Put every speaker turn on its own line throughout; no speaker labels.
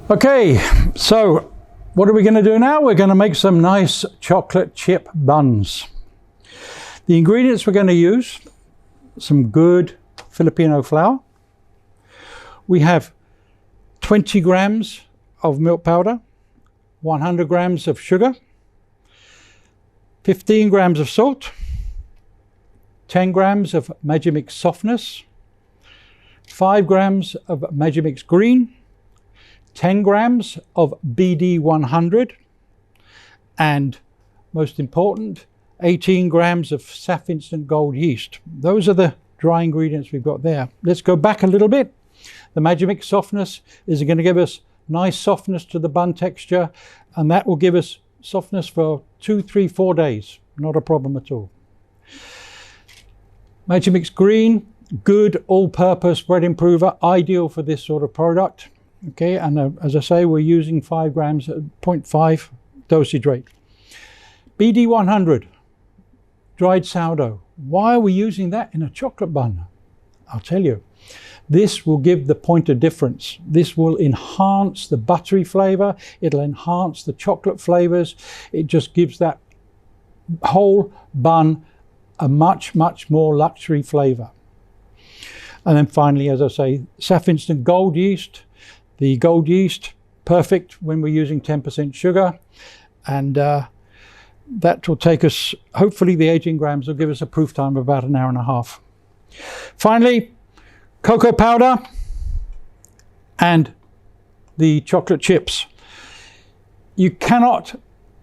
Okay, so what are we going to do now? We're going to make some nice chocolate chip buns. The ingredients we're going to use: some good Filipino flour. We have 20 grams of milk powder, 100 grams of sugar, 15 grams of salt, 10 grams of Magimix softness, 5 grams of Magimix green, 10 grams of BD 100, and most important, 18 grams of SAF Instant Gold yeast. Those are the dry ingredients we've got there. Let's go back a little bit. The Magimix softness is going to give us nice softness to the bun texture, and that will give us softness for 2, 3, 4 days. Not a problem at all. Magimix green, good all-purpose bread improver, ideal for this sort of product. Okay, and as I say, we're using 5 grams at 0.5 dosage rate. BD 100, dried sourdough. Why are we using that in a chocolate bun? I'll tell you. This will give the point of difference. This will enhance the buttery flavor. It'll enhance the chocolate flavors. It just gives that whole bun a much, much more luxury flavor. And then finally, as I say, SAF Instant Gold yeast. The gold yeast, perfect when we're using 10% sugar. And that will take us, hopefully the 18 grams will give us a proof time of about an hour and a half. Finally, cocoa powder and the chocolate chips. You cannot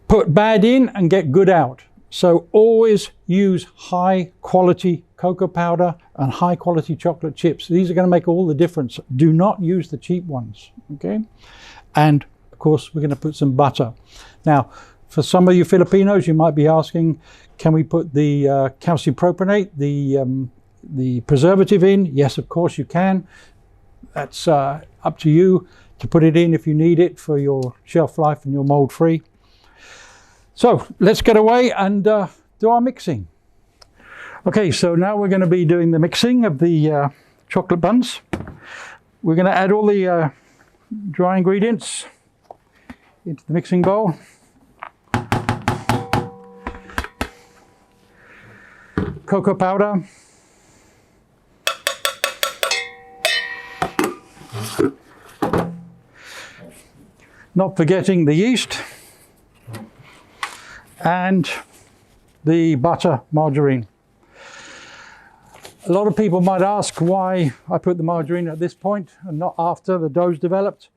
put bad in and get good out. So always use high quality cocoa powder and high quality chocolate chips. These are going to make all the difference. Do not use the cheap ones, okay? And of course, we're going to put some butter. Now, for some of you Filipinos, you might be asking, can we put the calcium propionate, the preservative in? Yes, of course you can. That's up to you to put it in if you need it for your shelf life and your mold free. So let's get away and do our mixing. Okay, so now we're going to be doing the mixing of the chocolate buns. We're going to add all the dry ingredients into the mixing bowl. Cocoa powder. Not forgetting the yeast. And the butter, margarine. A lot of people might ask why I put the margarine at this point and not after the dough's developed.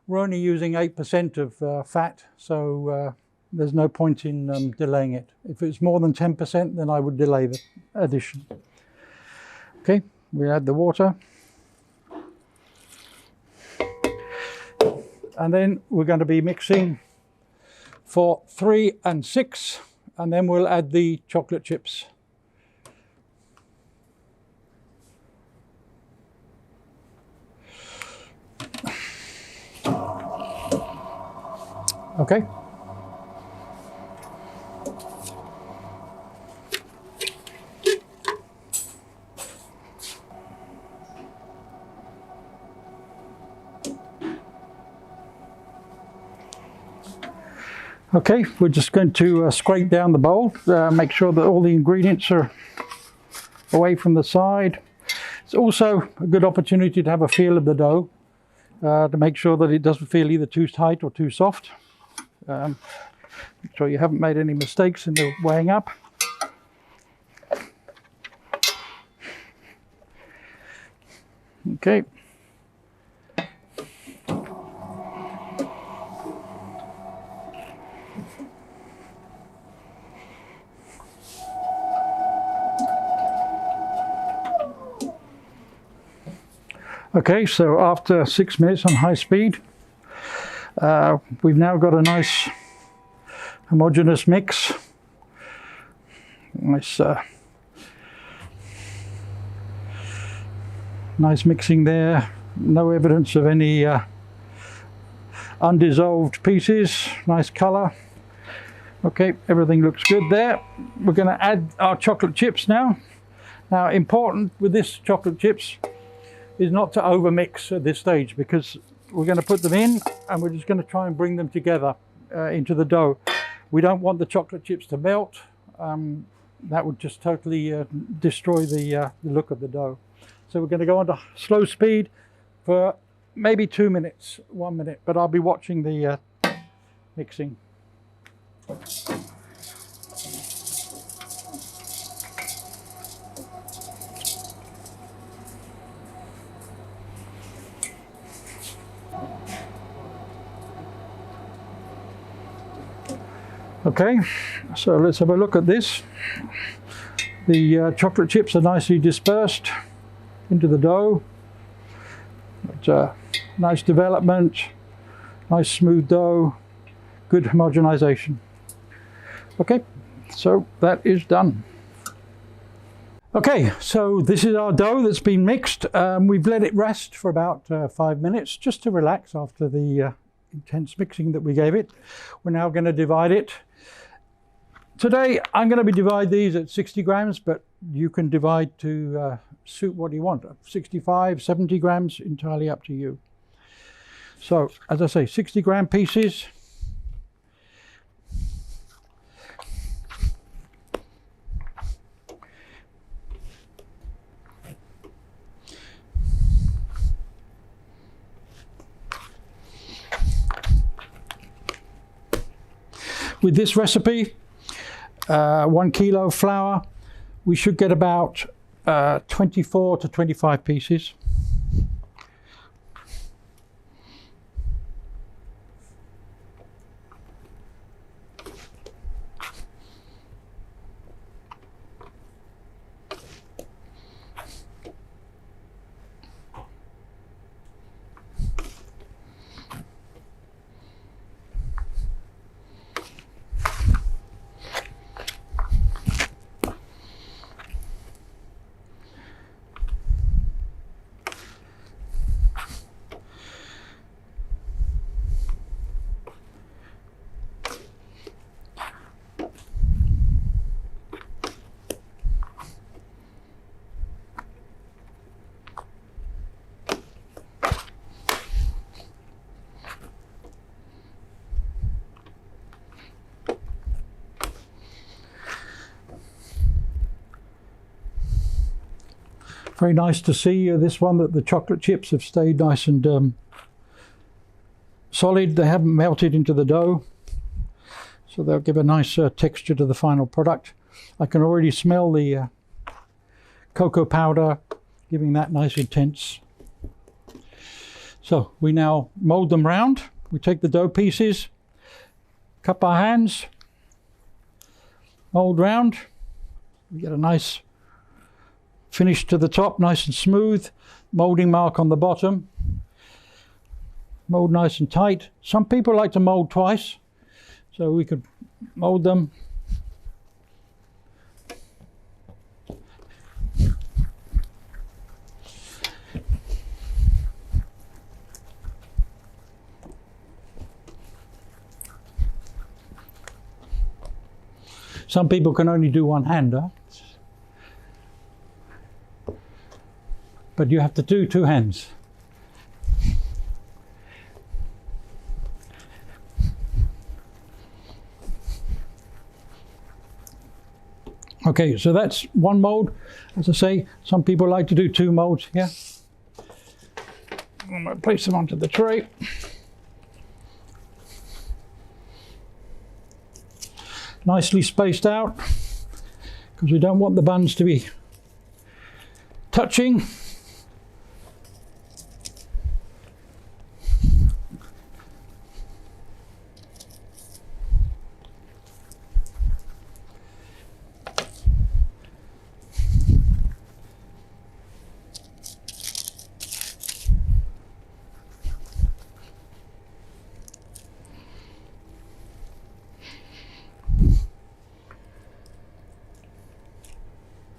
We're only using 8% of fat, so there's no point in delaying it. If it's more than 10%, then I would delay the addition. Okay, we add the water. And then we're going to be mixing for 3 and 6, and then we'll add the chocolate chips. Okay. Okay, we're just going to scrape down the bowl, make sure that all the ingredients are away from the side. It's also a good opportunity to have a feel of the dough, to make sure that it doesn't feel either too tight or too soft. Make sure you haven't made any mistakes in the weighing up. Okay. Okay, so after 6 minutes on high speed, we've now got a nice homogeneous mix. Nice mixing there. No evidence of any undissolved pieces. Nice color. Okay, everything looks good there. We're going to add our chocolate chips now. Now, important with this chocolate chips is not to overmix at this stage, because we're going to put them in and we're just going to try and bring them together into the dough. We don't want the chocolate chips to melt. That would just totally destroy the look of the dough. So we're going to go on to slow speed for maybe 2 minutes, 1 minute, but I'll be watching the mixing. Okay, so let's have a look at this. The chocolate chips are nicely dispersed into the dough. It's a nice development, nice smooth dough, good homogenization. Okay, so that is done. Okay, so this is our dough that's been mixed. We've let it rest for about 5 minutes just to relax after the intense mixing that we gave it. We're now going to divide it. Today I'm going to divide these at 60 grams, but you can divide to suit what you want. 65, 70 grams, entirely up to you. So as I say, 60 gram pieces. With this recipe, 1 kilo of flour, we should get about 24 to 25 pieces. Very nice to see this one, that the chocolate chips have stayed nice and solid. They haven't melted into the dough, so they'll give a nice texture to the final product. I can already smell the cocoa powder giving that nice intense. So we now mold them round. We take the dough pieces, cup our hands, mold round. We get a nice finish to the top, nice and smooth, molding mark on the bottom. Mold nice and tight. Some people like to mold twice, so we could mold them. Some people can only do one hander. But you have to do 2 hands. Okay, so that's 1 mold. As I say, some people like to do 2 molds here. I'm going to place them onto the tray. Nicely spaced out, because we don't want the buns to be touching.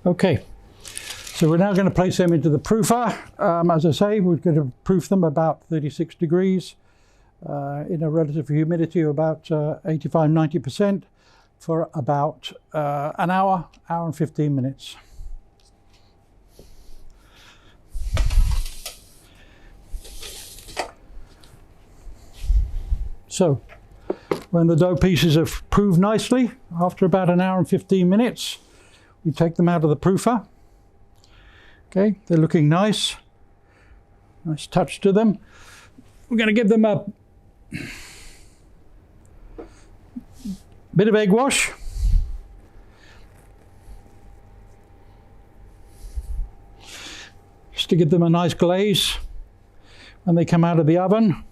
Okay, so we're now going to place them into the proofer. As I say, we're going to proof them about 36 degrees in a relative humidity of about 85–90% for about an hour and 15 minutes. So when the dough pieces have proved nicely, after about an hour and 15 minutes, we take them out of the proofer. Okay, they're looking nice. Nice touch to them. We're going to give them a bit of egg wash. Just to give them a nice glaze when they come out of the oven.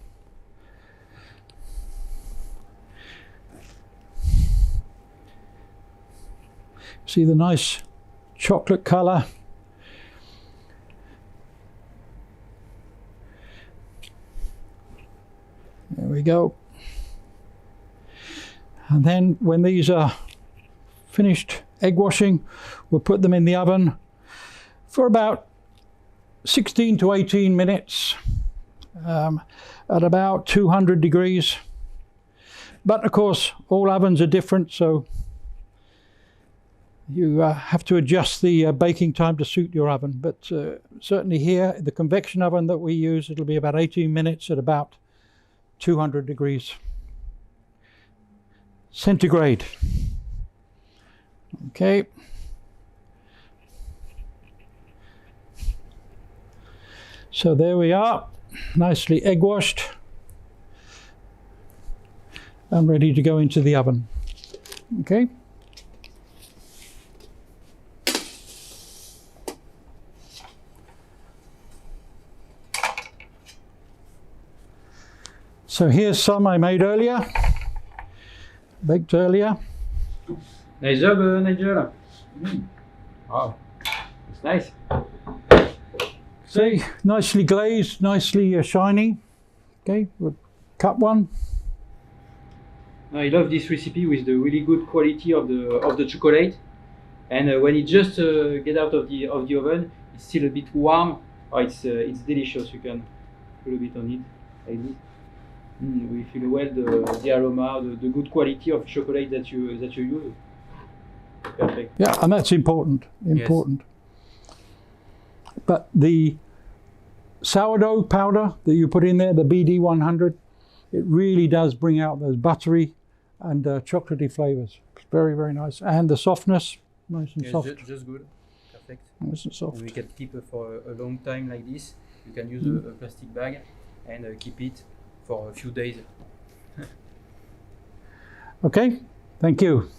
See the nice chocolate color. There we go. And then when these are finished egg washing, we'll put them in the oven for about 16 to 18 minutes at about 200 degrees. But of course, all ovens are different, so you have to adjust the baking time to suit your oven. But certainly here, the convection oven that we use, it'll be about 18 minutes at about 200 degrees centigrade. Okay. So there we are, nicely egg washed and ready to go into the oven. Okay. So here's some I made earlier, baked earlier.
Nice job, Nigel. Wow, it's nice.
See, nicely glazed, nicely shiny. Okay, we'll cut one.
I love this recipe with the really good quality of the chocolate, and when it just get out of the oven, it's still a bit warm. Oh, it's delicious. You can put a bit on it like this. We feel well the aroma, the good quality of chocolate that you use. Perfect.
Yeah, and that's important. Important. Yes. But the sourdough powder that you put in there, the BD100, it really does bring out those buttery and chocolatey flavors. It's very, very nice. And the softness, nice and soft.
Just good. Perfect.
Nice and soft.
And we can keep it for a long time like this. You can use a plastic bag and keep it for a few days.
Okay, thank you.